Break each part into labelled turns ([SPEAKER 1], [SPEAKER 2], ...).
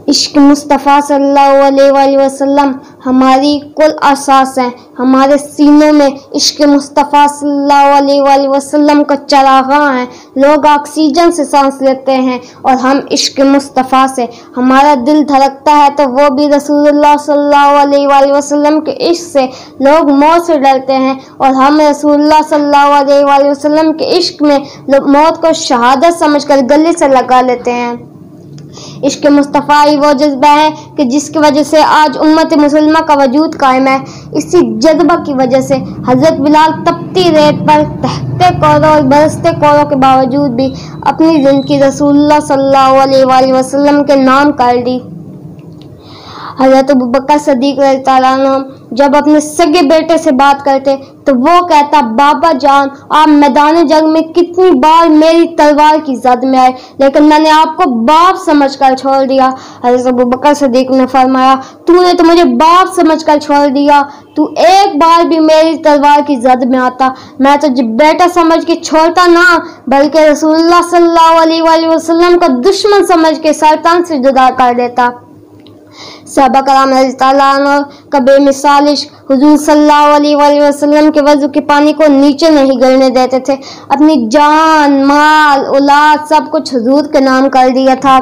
[SPEAKER 1] عشق مصطفیٰ صلی اللہ علیہ وآلہ وسلم ہماری کل اساس ہے۔ ہمارے سینوں میں عشق مصطفیٰ صلی اللہ علیہ وآلہ وسلم کا چراغاں ہے۔ لوگ آکسیجن سے سانس لیتے ہیں اور ہم عشق مصطفیٰ سے۔ ہمارا دل دھڑکتا ہے تو وہ بھی رسول اللہ صلی اللہ علیہ وآلہ وسلم کے عشق سے۔ لوگ موت سے ڈرتے ہیں اور ہم رسول اللہ صلی اللہ علیہ وآلہ وسلم کے عشق میں موت کو شہادت سمجھ کر گلے سے لگا لیتے ہیں۔ عشق مصطفیٰ ہی وہ جذبہ ہے کہ جس کی وجہ سے آج امت مسلمہ کا وجود قائم ہے۔ اسی جذبہ کی وجہ سے حضرت بلال تپتی ریت پر تہتے کوروں اور برستے کوروں کے باوجود بھی اپنی زندگی رسول اللہ صلی اللہ علیہ وآلہ وسلم کے نام کر دی۔ حضرت ابوبکر صدیق رضی اللہ عنہ جب اپنے سگے بیٹے سے بات کرتے تو وہ کہتا، بابا جان آپ میدان جنگ میں کتنی بار میری تلوار کی زد میں آئے لیکن میں نے آپ کو باپ سمجھ کر چھوڑ دیا۔ حضرت ابوبکر صدیق نے فرمایا، تو نے تو مجھے باپ سمجھ کر چھوڑ دیا، تو ایک بار بھی میری تلوار کی زد میں آتا میں تجھے بیٹا سمجھ کے چھوڑتا نہ بلکہ رسول اللہ صلی اللہ علیہ وآلہ وسلم کا دشمن سمجھ کے سرطان سے جدا کر دیتا۔ صحابہ کرام رضی اللہ عنہ کا بے مثال عشق حضور صلی اللہ علیہ وآلہ وسلم کے وضو کے پانی کو نیچے نہیں گرنے دیتے تھے۔ اپنی جان، مال، اولاد سب کچھ حضور کے نام کر دیا تھا۔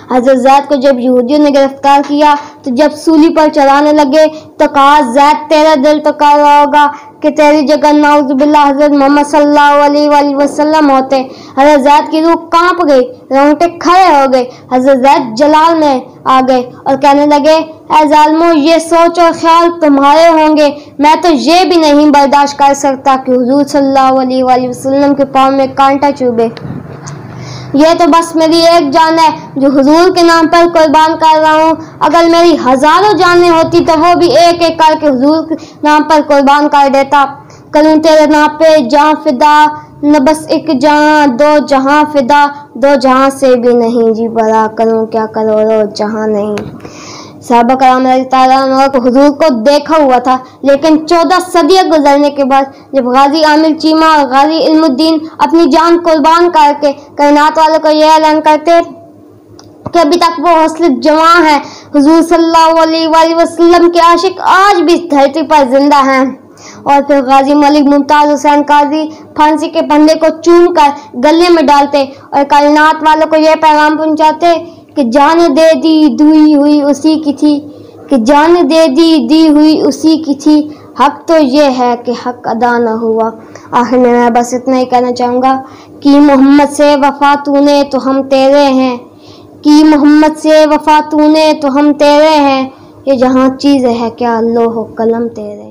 [SPEAKER 1] حضرت زید کو جب یہودیوں نے گرفتار کیا تو جب سولی پر چڑھانے لگے تو کہا، زید تیرا دل تو کر رہا ہوگا کہ تیری جگہ نعوذ باللہ حضرت محمد صلی اللہ علیہ وآلہ وسلم ہوتے۔ حضرت زید کی روح کانپ گئی، رونگٹے کھڑے ہو گئے۔ حضرت زید جلال میں آ گئے اور کہنے لگے، اے ظالموں، یہ سوچ اور خیال تمہارے ہوں گے، میں تو یہ بھی نہیں برداشت کر سکتا کہ حضور صلی اللہ علیہ وآلہ وسلم کے پاؤں میں کانٹا چبھے۔ یہ تو بس میری ایک جان ہے جو حضور کے نام پر قربان کر رہا ہوں، اگر میری ہزاروں جانیں ہوتی تو وہ بھی ایک ایک کر کے حضور کے نام پر قربان کر دیتا۔ کروں تیرے نام پہ جان فدا، نہ بس ایک جان دو جہاں فدا، دو جہاں سے بھی نہیں جی بھرا، کروں کیا کروڑوں جہاں نہیں۔ صحابہ کرام رضی اللہ عنہ کو حضور کو دیکھا ہوا تھا لیکن 14 صدیاں گزرنے کے بعد جب غازی عامر چیمہ اور غازی علم الدین اپنی جان قربان کر کے کائنات والوں کو یہ اعلان کرتے کہ ابھی تک وہ حوصلے جواں ہیں، حضور صلی اللہ علیہ وآلہ وسلم کے عاشق آج بھی دھرتی پر زندہ ہیں، اور پھر غازی ملک ممتاز حسین قاضی پھانسی کے پھندے کو چوم کر گلے میں ڈالتے اور کائنات والوں کو یہ پیغام پہنچاتے کہ جان دے دی دی ہوئی اسی کی تھی، کہ جان دے دی دی ہوئی اسی کی تھی، حق تو یہ ہے کہ حق ادا نہ ہوا۔ آخر میں بس اتنا ہی کہنا چاہوں گا کہ محمد سے وفا تو نے تو ہم تیرے ہیں، کہ محمد سے وفا تو نے تو ہم تیرے ہیں، یہ جہاں چیز ہے کیا لوح و قلم تیرے۔